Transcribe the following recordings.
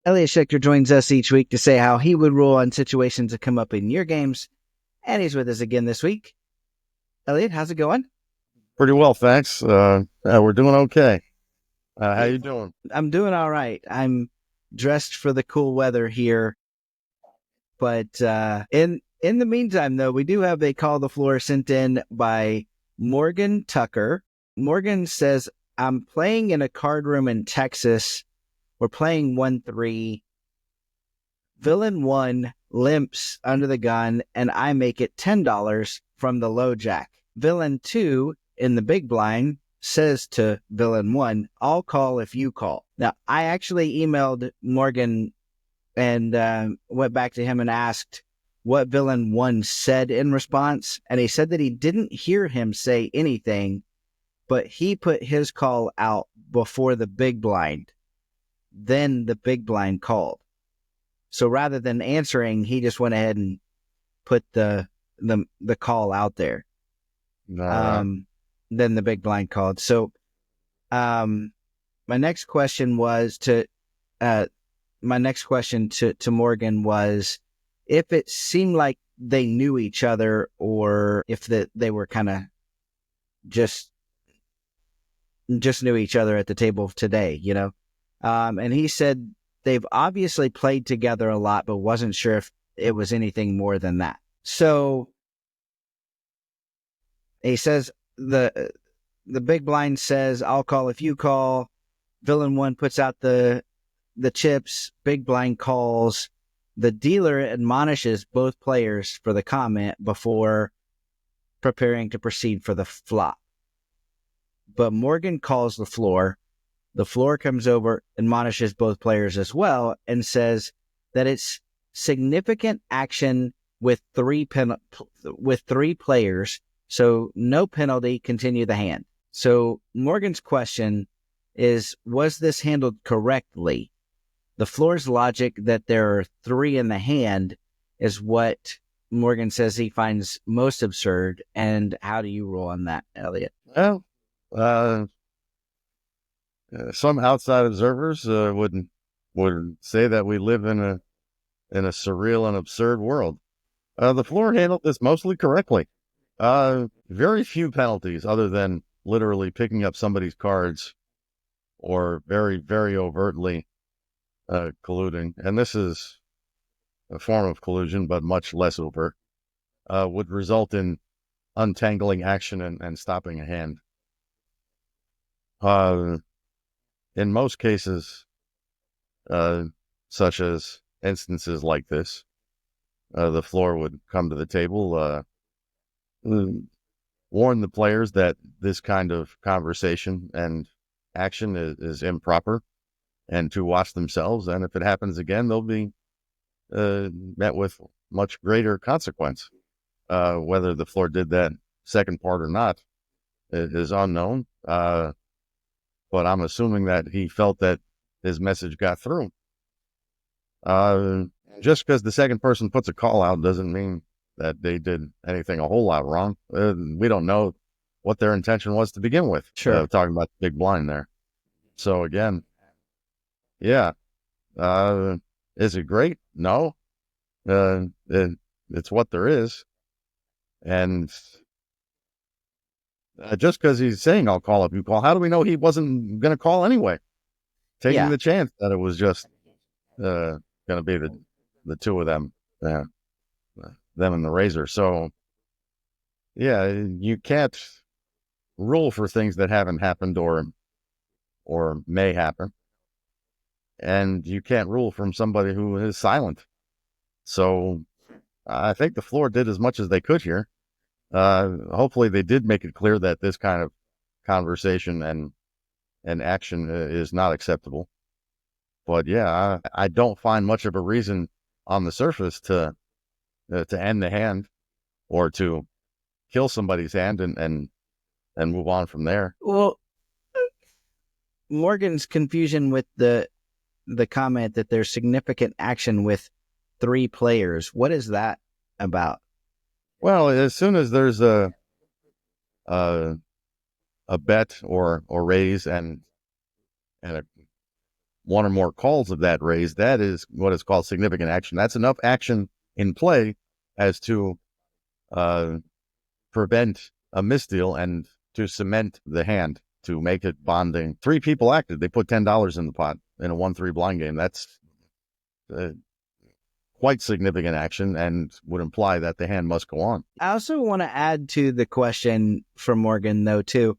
Elliott Schecter joins us each week to say how he would rule on situations that come up in your games, and he's with us again this week. Elliott, how's it going? Pretty well, thanks. We're doing okay. How you doing? I'm doing all right. I'm dressed for the cool weather here, but in the meantime, though, we do have a call the floor sent in by Morgan Tucker. Morgan says, "I'm playing in a card room in Texas. We're playing 1-3. Villain 1 limps under the gun, and I make it $10 from the low jack. Villain 2 in the big blind says to Villain 1, I'll call if you call." Now, I actually emailed Morgan and went back to him and asked what Villain 1 said in response, and he said that he didn't hear him say anything, but he put his call out before the big blind. Then the big blind called. So rather than answering, he just went ahead and put the call out there. Then the big blind called. So my next question to Morgan was if it seemed like they knew each other or if they were kind of just knew each other at the table today, and he said they've obviously played together a lot, but wasn't sure if it was anything more than that. So he says the big blind says, I'll call if you call. Villain 1 puts out the chips. Big blind calls. The dealer admonishes both players for the comment before preparing to proceed for the flop. But Morgan calls the floor. The floor comes over, admonishes both players as well, and says that it's significant action with three players, so no penalty, continue the hand. So Morgan's question is, was this handled correctly? The floor's logic that there are three in the hand is what Morgan says he finds most absurd. And how do you rule on that, Elliott? Well, some outside observers would say that we live in a surreal and absurd world. The floor handled this mostly correctly. Very few penalties other than literally picking up somebody's cards or very, very overtly colluding. And this is a form of collusion, but much less overt, would result in untangling action and stopping a hand. In most cases, such as instances like this, the floor would come to the table, warn the players that this kind of conversation and action is improper and to watch themselves. And if it happens again, they'll be met with much greater consequence. Whether the floor did that second part or not is unknown. But I'm assuming that he felt that his message got through. Just because the second person puts a call out doesn't mean that they did anything a whole lot wrong. We don't know what their intention was to begin with. Sure. Talking about the big blind there. So again, yeah. Is it great? No. It's what there is. And just because he's saying, I'll call if you call, how do we know he wasn't going to call anyway? Taking the chance that it was just going to be the two of them, them and the razor. So, yeah, you can't rule for things that haven't happened or may happen. And you can't rule from somebody who is silent. So I think the floor did as much as they could here. Hopefully they did make it clear that this kind of conversation and action is not acceptable. But yeah, I don't find much of a reason on the surface to end the hand or to kill somebody's hand and move on from there. Well, Morgan's confusion with the comment that there's significant action with three players, what is that about? Well, as soon as there's a bet or raise and one or more calls of that raise, that is what is called significant action. That's enough action in play as to prevent a misdeal and to cement the hand, to make it bonding. 3 people acted. They put $10 in the pot in a 1-3 blind game. That's quite significant action and would imply that the hand must go on. I also want to add to the question from Morgan, though, too.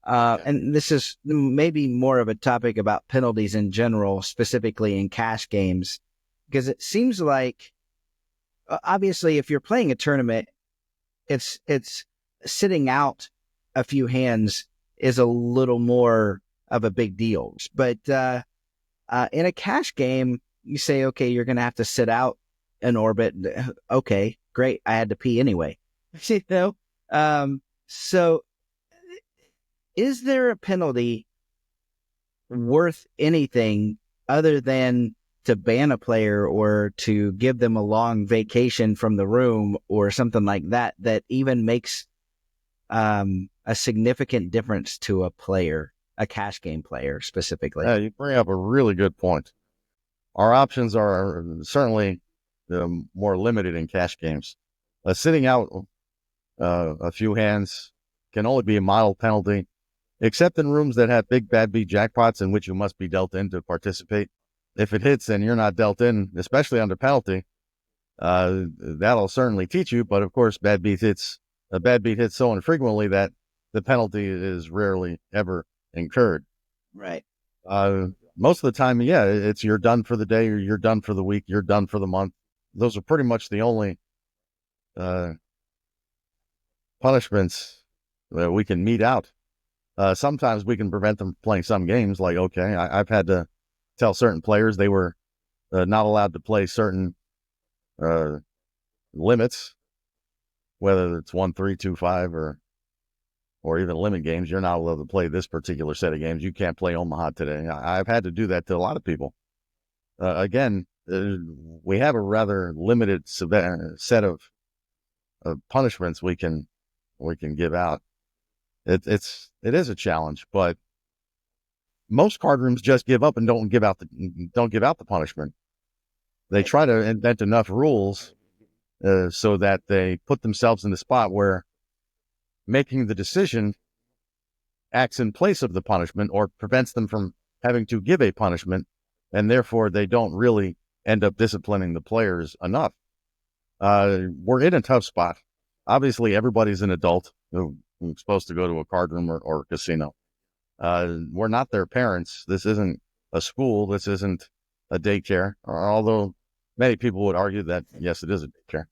And this is maybe more of a topic about penalties in general, specifically in cash games, because it seems like, obviously, if you're playing a tournament, it's sitting out a few hands is a little more of a big deal. But in a cash game, you say, okay, you're going to have to sit out an orbit. Okay, great. I had to pee anyway. You know? So is there a penalty worth anything other than to ban a player or to give them a long vacation from the room or something like that, that even makes a significant difference to a player, a cash game player specifically? You bring up a really good point. Our options are certainly more limited in cash games. Sitting out a few hands can only be a mild penalty, except in rooms that have big bad beat jackpots in which you must be dealt in to participate. If it hits and you're not dealt in, especially under penalty, that'll certainly teach you. But of course, a bad beat hits so infrequently that the penalty is rarely ever incurred. Right. Most of the time, yeah, it's you're done for the day, or you're done for the week, you're done for the month. Those are pretty much the only punishments that we can mete out. Sometimes we can prevent them from playing some games. Like, okay, I've had to tell certain players they were not allowed to play certain limits, whether it's 1-3, 2-5, or even limit games. You're not allowed to play this particular set of games. You can't play Omaha today. I've had to do that to a lot of people. Again, we have a rather limited set of punishments we can give out. It is a challenge, but most card rooms just give up and don't give out the punishment. They try to invent enough rules so that they put themselves in the spot where making the decision acts in place of the punishment or prevents them from having to give a punishment, and therefore they don't really end up disciplining the players enough. We're in a tough spot. Obviously, everybody's an adult who's supposed to go to a card room or a casino. We're not their parents. This isn't a school. This isn't a daycare, although many people would argue that, yes, it is a daycare.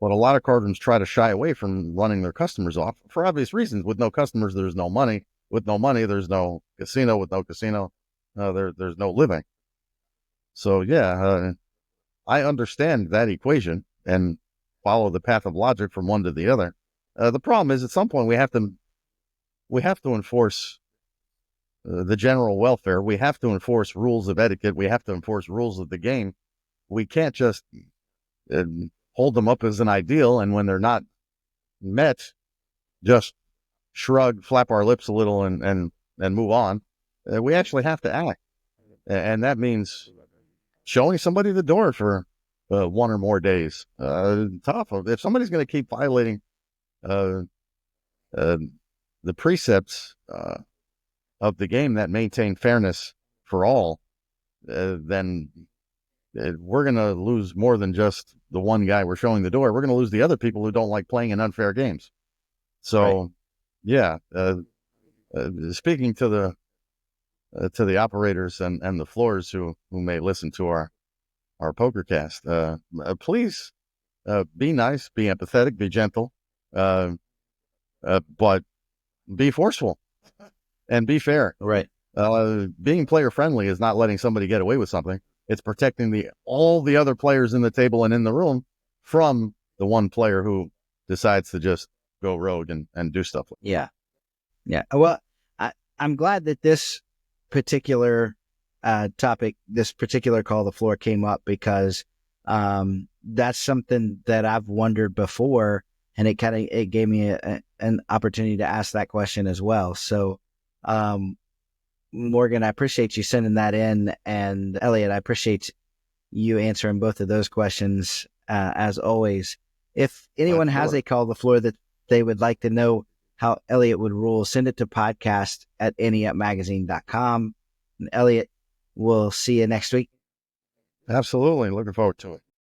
But a lot of card rooms try to shy away from running their customers off for obvious reasons. With no customers, there's no money. With no money, there's no casino. With no casino, there's no living. So, yeah, I understand that equation and follow the path of logic from one to the other. The problem is, at some point, we have to enforce the general welfare. We have to enforce rules of etiquette. We have to enforce rules of the game. We can't just hold them up as an ideal, and when they're not met, just shrug, flap our lips a little, and move on. We actually have to act, and that means showing somebody the door for 1 or more days. Tough. If somebody's going to keep violating the precepts of the game that maintain fairness for all, then we're going to lose more than just the one guy we're showing the door. We're going to lose the other people who don't like playing in unfair games. So, right. Yeah, speaking to the operators and the floors who may listen to our poker cast, please be nice, be empathetic, be gentle, but be forceful and be fair. Right. Being player friendly is not letting somebody get away with something. It's protecting all the other players in the table and in the room from the one player who decides to just go rogue and do stuff. Yeah. Yeah. Well, I'm glad that this particular topic, this particular call the floor came up, because that's something that I've wondered before, and it gave me an opportunity to ask that question as well. So Morgan, I appreciate you sending that in. And Elliott, I appreciate you answering both of those questions, as always. If anyone has a call to the floor that they would like to know how Elliott would rule, send it to podcast@aniupmagazine.com. And Elliott, we'll see you next week. Absolutely. Looking forward to it.